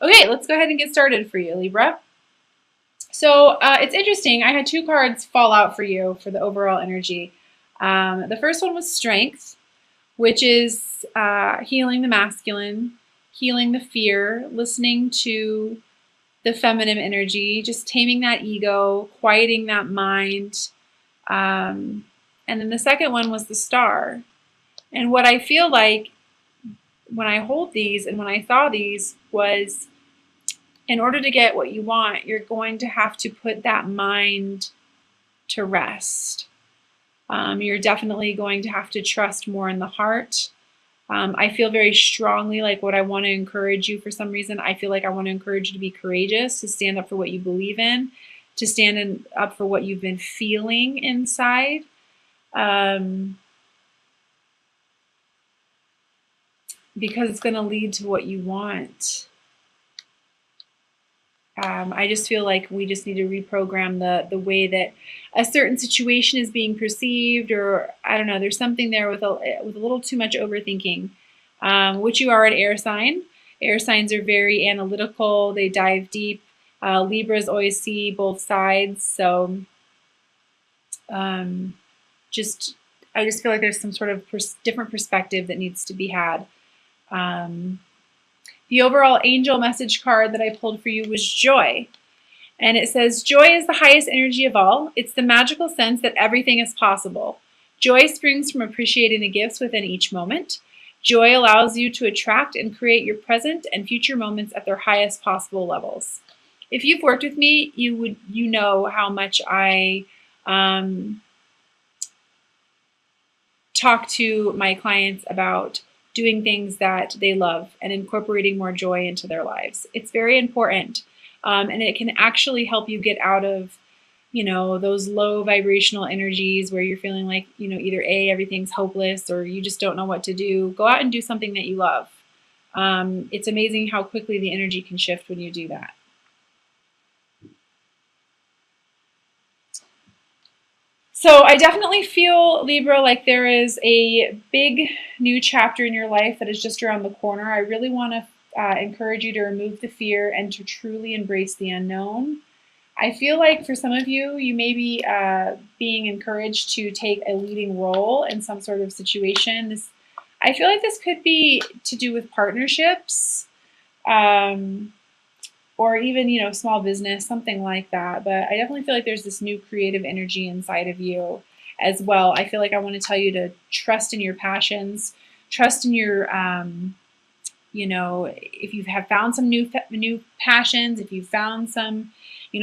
Okay, let's go ahead and get started for you, Libra. So it's interesting. I had two cards fall out for you for the overall energy. The first one was Strength, which is healing the masculine, healing the fear, listening to the feminine energy, just taming that ego, quieting that mind. And then the second one was the Star. And what I feel like when I hold these and when I saw these was, in order to get what you want, you're going to have to put that mind to rest. You're definitely going to have to trust more in the heart. I feel very strongly like what I want to encourage you for some reason. I feel like I want to encourage you to be courageous, to stand up for what you believe in, to stand up for what you've been feeling inside. Because it's going to lead to what you want. I just feel like we just need to reprogram the way that a certain situation is being perceived, or I don't know, there's something there with a little too much overthinking, which you are an air sign. Air signs are very analytical. They dive deep. Libras always see both sides. So I just feel like there's some sort of different perspective that needs to be had. The overall angel message card that I pulled for you was Joy. And it says, joy is the highest energy of all. It's the magical sense that everything is possible. Joy springs from appreciating the gifts within each moment. Joy allows you to attract and create your present and future moments at their highest possible levels. If you've worked with me, you know how much I talk to my clients about doing things that they love and incorporating more joy into their lives. It's very important. And it can actually help you get out of, those low vibrational energies where you're feeling like, either A, everything's hopeless, or you just don't know what to do. Go out and do something that you love. It's amazing how quickly the energy can shift when you do that. So I definitely feel, Libra, like there is a big new chapter in your life that is just around the corner. I really want to encourage you to remove the fear and to truly embrace the unknown. I feel like for some of you, you may be being encouraged to take a leading role in some sort of situation. I feel like this could be to do with partnerships, or even, small business, something like that. But I definitely feel like there's this new creative energy inside of you as well. I feel like I want to tell you to trust in your passions, trust in your, if you have found some new passions, if you've found some,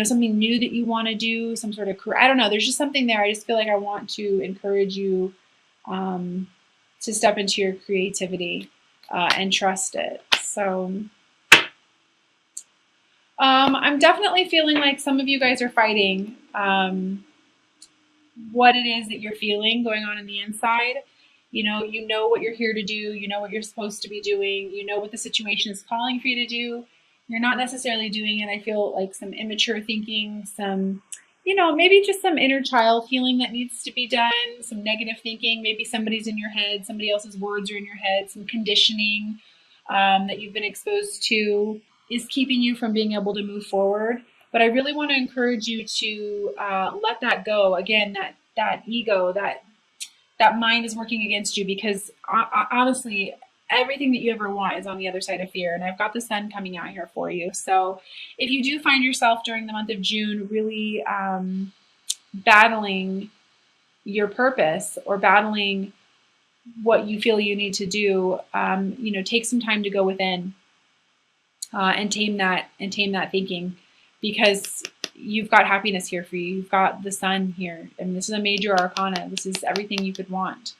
something new that you want to do, some sort of career, I don't know, there's just something there. I just feel like I want to encourage you to step into your creativity and trust it. So I'm definitely feeling like some of you guys are fighting what it is that you're feeling going on in the inside. You know what you're here to do. You know what you're supposed to be doing. You know what the situation is calling for you to do. You're not necessarily doing it. I feel like some immature thinking, some, maybe just some inner child healing that needs to be done, some negative thinking. Maybe somebody's in your head, somebody else's words are in your head, some conditioning that you've been exposed to is keeping you from being able to move forward. But I really want to encourage you to let that go. Again, that ego, that mind is working against you, because honestly, everything that you ever want is on the other side of fear. And I've got the sun coming out here for you. So if you do find yourself during the month of June really battling your purpose or battling what you feel you need to do, take some time to go within and tame that thinking, because you've got happiness here for you. You've got the sun here. I mean, this is a major arcana. This is everything you could want.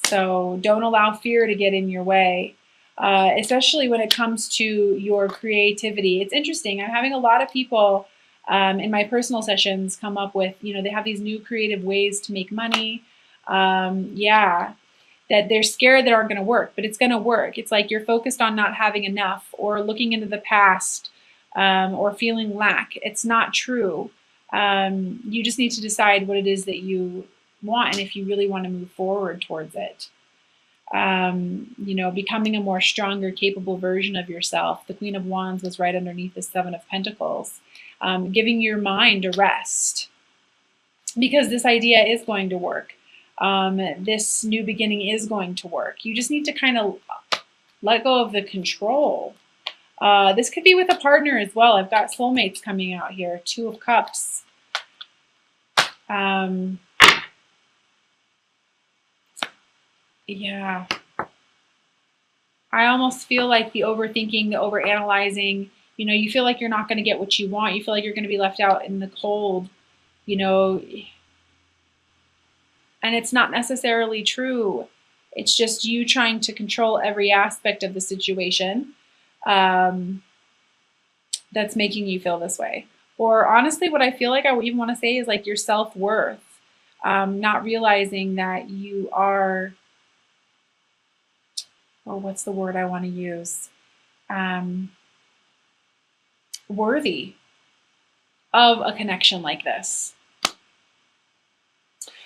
So don't allow fear to get in your way, especially when it comes to your creativity. It's interesting. I'm having a lot of people in my personal sessions come up with, they have these new creative ways to make money. That they're scared that aren't going to work, but it's going to work. It's like you're focused on not having enough, or looking into the past, or feeling lack. It's not true. You just need to decide what it is that you want, and if you really want to move forward towards it. You know, becoming a more stronger, capable version of yourself. The Queen of Wands was right underneath the Seven of Pentacles. Giving your mind a rest, because this idea is going to work. This new beginning is going to work. You just need to kind of let go of the control. This could be with a partner as well. I've got soulmates coming out here. Two of Cups. Yeah. I almost feel like the overthinking, the overanalyzing, you know, you feel like you're not going to get what you want. You feel like you're going to be left out in the cold, you know, and it's not necessarily true. It's just you trying to control every aspect of the situation that's making you feel this way. Or honestly, what I feel like I even want to say is like your self-worth, not realizing that you are, oh, what's the word I want to use? Worthy of a connection like this.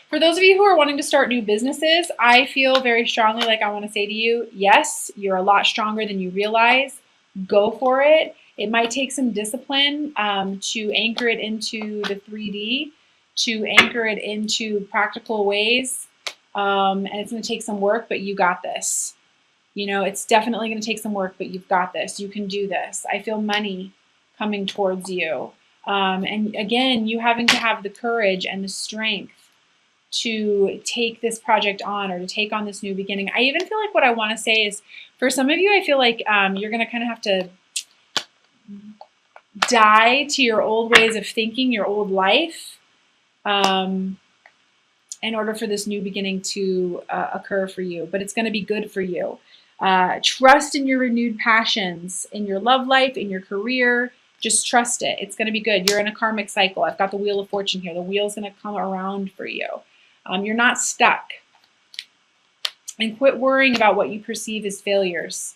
For those of you who are wanting to start new businesses, I feel very strongly like I want to say to you, yes, you're a lot stronger than you realize. Go for it. It might take some discipline to anchor it into the 3D, to anchor it into practical ways. And it's going to take some work, but you got this. You know, it's definitely going to take some work, but you've got this. You can do this. I feel money coming towards you. And again, you having to have the courage and the strength to take this project on, or to take on this new beginning. I even feel like what I want to say is, for some of you, I feel like you're going to kind of have to die to your old ways of thinking, your old life, in order for this new beginning to occur for you. But it's going to be good for you. Trust in your renewed passions, in your love life, in your career. Just trust it. It's going to be good. You're in a karmic cycle. I've got the Wheel of Fortune here. The wheel's going to come around for you. You're not stuck. And quit worrying about what you perceive as failures.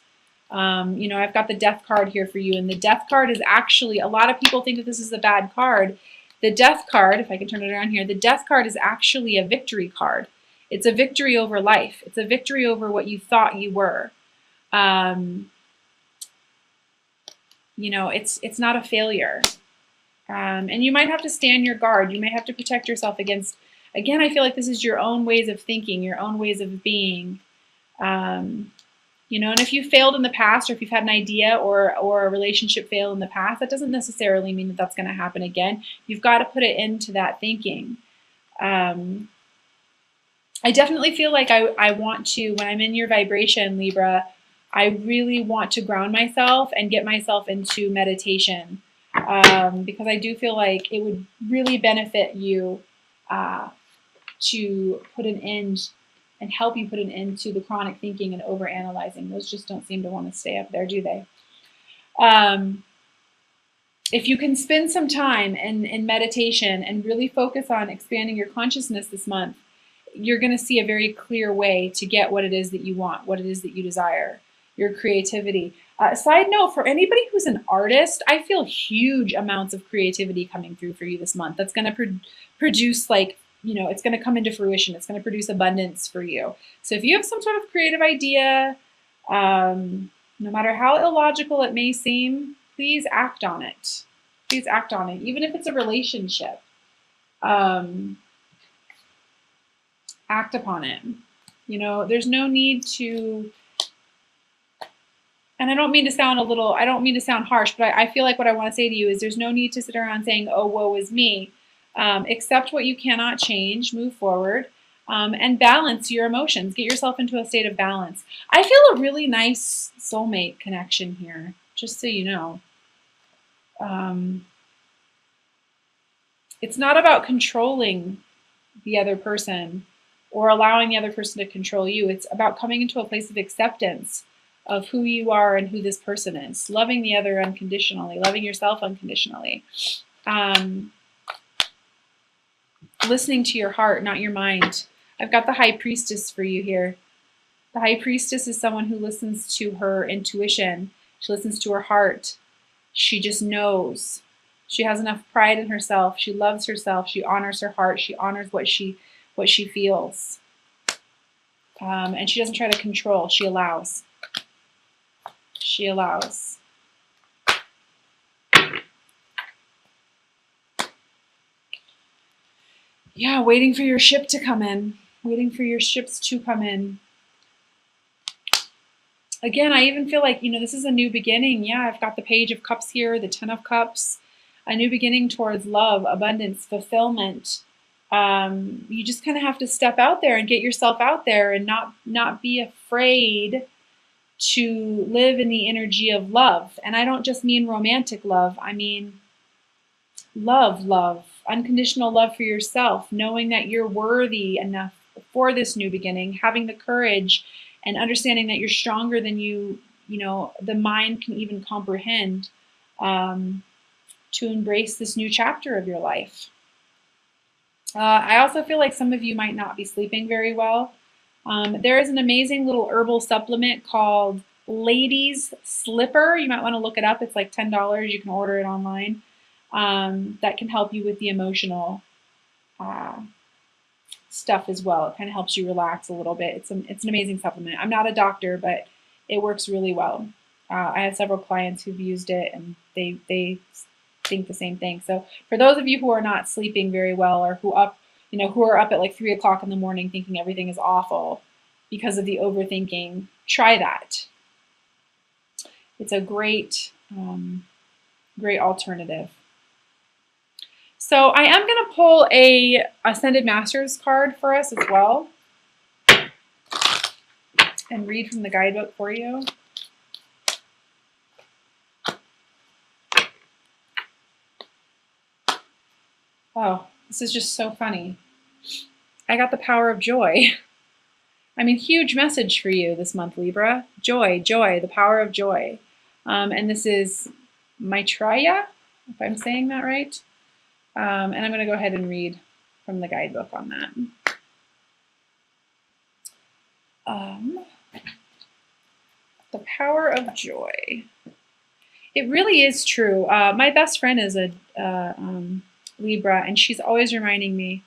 You know, I've got the Death card here for you. And the Death card is actually, a lot of people think that this is a bad card. The Death card, if I can turn it around here, the Death card is actually a victory card. It's a victory over life. It's a victory over what you thought you were. You know, it's not a failure. And you might have to stand your guard. You may have to protect yourself against, again, I feel like this is your own ways of thinking, your own ways of being. You know, and if you failed in the past, or if you've had an idea or a relationship fail in the past, that doesn't necessarily mean that that's going to happen again. You've got to put it into that thinking. I definitely feel like I want to, when I'm in your vibration, Libra, I really want to ground myself and get myself into meditation, because I do feel like it would really benefit you to put an end and help you put an end to the chronic thinking and overanalyzing. Those just don't seem to want to stay up there, do they? If you can spend some time in meditation and really focus on expanding your consciousness this month, you're going to see a very clear way to get what it is that you want, what it is that you desire, your creativity. Side note, for anybody who's an artist, I feel huge amounts of creativity coming through for you this month. That's going to produce, like, you know, it's going to come into fruition. It's going to produce abundance for you. So if you have some sort of creative idea, no matter how illogical it may seem, please act on it. Please act on it. Even if it's a relationship, act upon it. You know, there's no need to, and I don't mean to sound harsh, but I feel like what I want to say to you is there's no need to sit around saying, oh, woe is me. Accept what you cannot change, move forward, and balance your emotions. Get yourself into a state of balance. I feel a really nice soulmate connection here, just so you know. It's not about controlling the other person or allowing the other person to control you. It's about coming into a place of acceptance of who you are and who this person is. Loving the other unconditionally, loving yourself unconditionally. Listening to your heart, not your mind. I've got the High Priestess for you here. The High Priestess is someone who listens to her intuition. She listens to her heart. She just knows. She has enough pride in herself. She loves herself. She honors her heart. She honors what she feels. And she doesn't try to control. She allows. She allows. Yeah, waiting for your ship to come in. Waiting for your ships to come in. Again, I even feel like, this is a new beginning. Yeah, I've got the Page of Cups here, the Ten of Cups. A new beginning towards love, abundance, fulfillment. You just kind of have to step out there and get yourself out there and not be afraid to live in the energy of love. And I don't just mean romantic love. I mean love, unconditional love for yourself, knowing that you're worthy enough for this new beginning, having the courage and understanding that you're stronger than the mind can even comprehend, to embrace this new chapter of your life. I also feel like some of you might not be sleeping very well. There is an amazing little herbal supplement called Ladies Slipper. You might want to look it up. It's like $10. You can order it online. That can help you with the emotional stuff as well. It kind of helps you relax a little bit. It's an amazing supplement. I'm not a doctor, but it works really well. I have several clients who've used it, and they think the same thing. So for those of you who are not sleeping very well, or who are up at like 3 o'clock in the morning thinking everything is awful because of the overthinking, try that. It's a great alternative. So I am going to pull a Ascended Masters card for us as well and read from the guidebook for you. Oh, this is just so funny. I got the Power of Joy. I mean, huge message for you this month, Libra. Joy, the power of joy. And this is Maitreya, if I'm saying that right. And I'm going to go ahead and read from the guidebook on that. The power of joy. It really is true. My best friend is a Libra, and she's always reminding me,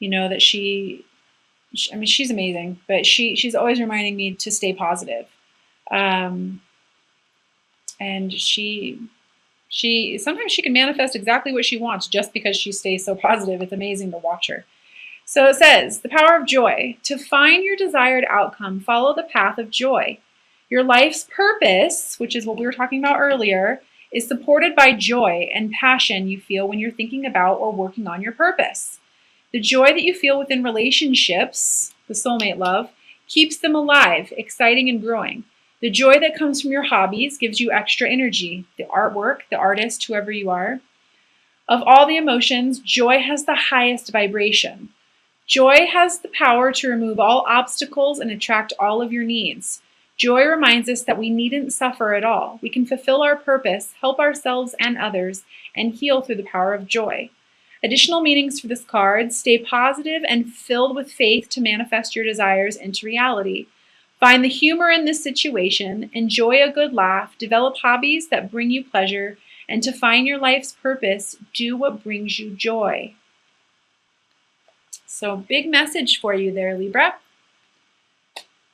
that she's amazing, but she's always reminding me to stay positive. And sometimes she can manifest exactly what she wants just because she stays so positive. It's amazing to watch her. So it says, the power of joy. To find your desired outcome, follow the path of joy. Your life's purpose, which is what we were talking about earlier, is supported by joy and passion you feel when you're thinking about or working on your purpose. The joy that you feel within relationships, the soulmate love, keeps them alive, exciting, and growing. The joy that comes from your hobbies gives you extra energy, the artwork, the artist, whoever you are. Of all the emotions, joy has the highest vibration. Joy has the power to remove all obstacles and attract all of your needs. Joy reminds us that we needn't suffer at all. We can fulfill our purpose, help ourselves and others, and heal through the power of joy. Additional meanings for this card: stay positive and filled with faith to manifest your desires into reality. Find the humor in this situation, enjoy a good laugh, develop hobbies that bring you pleasure, and to find your life's purpose, do what brings you joy. So big message for you there, Libra.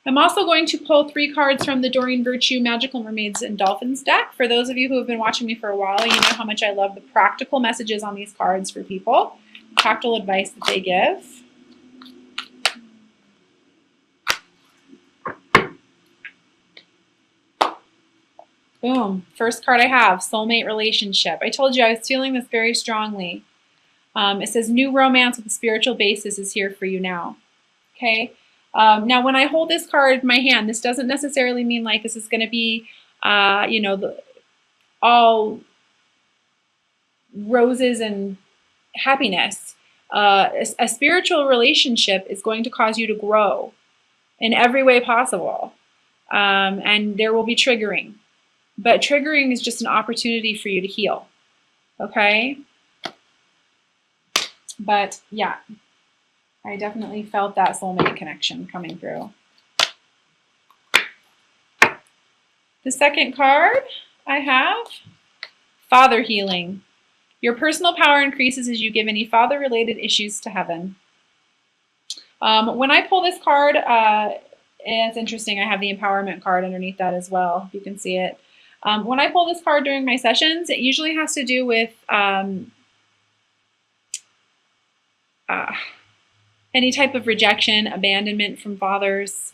I'm also going to pull 3 cards from the Doreen Virtue Magical Mermaids and Dolphins deck. For those of you who have been watching me for a while, you know how much I love the practical messages on these cards for people, practical advice that they give. Boom. First card I have, soulmate relationship. I told you I was feeling this very strongly. It says new romance with a spiritual basis is here for you now. Okay. Now, when I hold this card in my hand, this doesn't necessarily mean like this is going to be, all roses and happiness. A spiritual relationship is going to cause you to grow in every way possible. And there will be triggering. But triggering is just an opportunity for you to heal. Okay? But yeah, I definitely felt that soulmate connection coming through. The second card I have, father healing. Your personal power increases as you give any father-related issues to heaven. When I pull this card, it's interesting. I have the empowerment card underneath that as well, if you can see it. When I pull this card during my sessions, it usually has to do with any type of rejection, abandonment from fathers,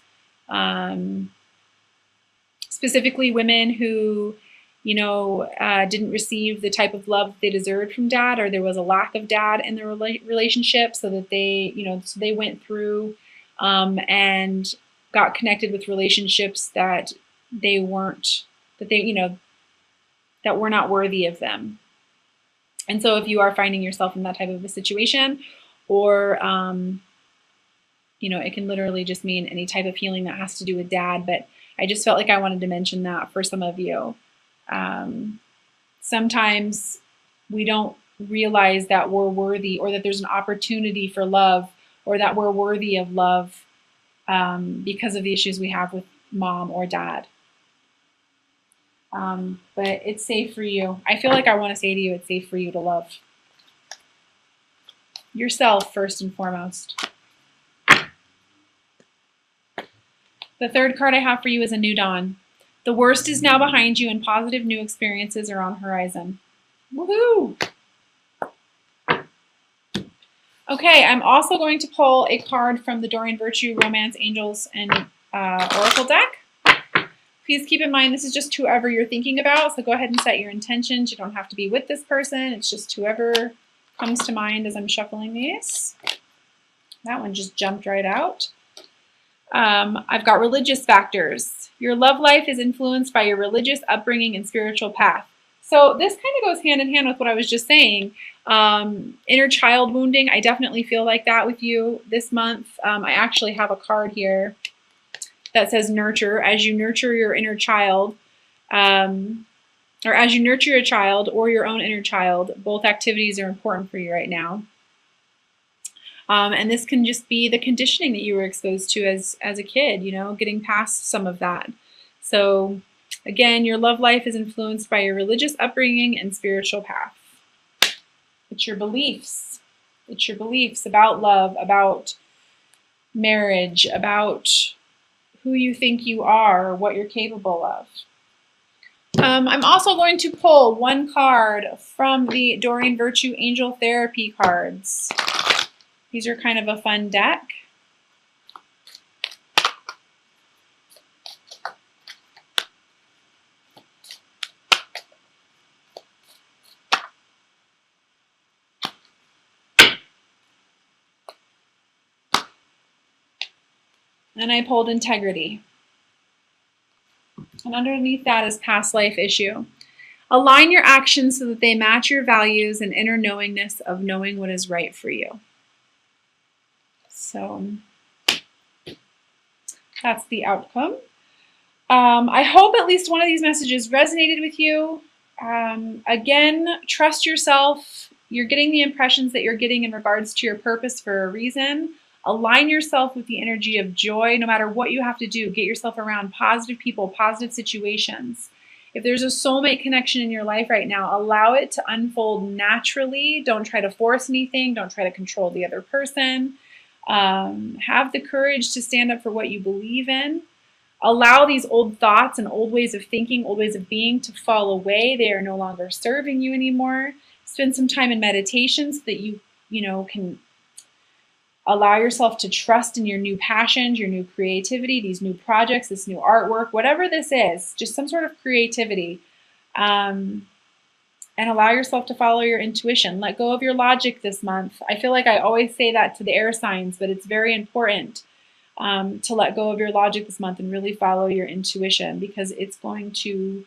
specifically women who, didn't receive the type of love they deserved from dad, or there was a lack of dad in the relationship, so that they, so they went through and got connected with relationships that they weren't, that were not worthy of them. And so if you are finding yourself in that type of a situation, or, it can literally just mean any type of healing that has to do with dad, but I just felt like I wanted to mention that for some of you. Sometimes we don't realize that we're worthy, or that there's an opportunity for love, or that we're worthy of love because of the issues we have with mom or dad. But it's safe for you. I feel like I want to say to you, it's safe for you to love yourself first and foremost. The third card I have for you is a new dawn. The worst is now behind you and positive new experiences are on the horizon. Woohoo! Okay, I'm also going to pull a card from the Doreen Virtue Romance Angels and Oracle deck. Please keep in mind this is just whoever you're thinking about, so go ahead and set your intentions. You don't have to be with this person. It's just whoever comes to mind as I'm shuffling these. That one just jumped right out. I've got religious factors. Your love life is influenced by your religious upbringing and spiritual path. So this kind of goes hand in hand with what I was just saying. Inner child wounding, I definitely feel like that with you this month. I actually have a card here that says nurture. As you nurture your inner child, or as you nurture a child or your own inner child, both activities are important for you right now. And this can just be the conditioning that you were exposed to as a kid, getting past some of that. So again, your love life is influenced by your religious upbringing and spiritual path. It's your beliefs. It's your beliefs about love, about marriage, about who you think you are, or what you're capable of. I'm also going to pull one card from the Doreen Virtue Angel Therapy cards. These are kind of a fun deck. And I pulled integrity. And underneath that is past life issue. Align your actions so that they match your values and inner knowingness of knowing what is right for you. So that's the outcome. I hope at least one of these messages resonated with you. Again, trust yourself. You're getting the impressions that you're getting in regards to your purpose for a reason. Align yourself with the energy of joy no matter what you have to do. Get yourself around positive people, positive situations. If there's a soulmate connection in your life right now, allow it to unfold naturally. Don't try to force anything. Don't try to control the other person. Have the courage to stand up for what you believe in. Allow these old thoughts and old ways of thinking, old ways of being to fall away. They are no longer serving you anymore. Spend some time in meditation so that you can allow yourself to trust in your new passions, your new creativity, these new projects, this new artwork, whatever this is, just some sort of creativity. And allow yourself to follow your intuition. Let go of your logic this month. I feel like I always say that to the air signs, but it's very important to let go of your logic this month and really follow your intuition, because it's going to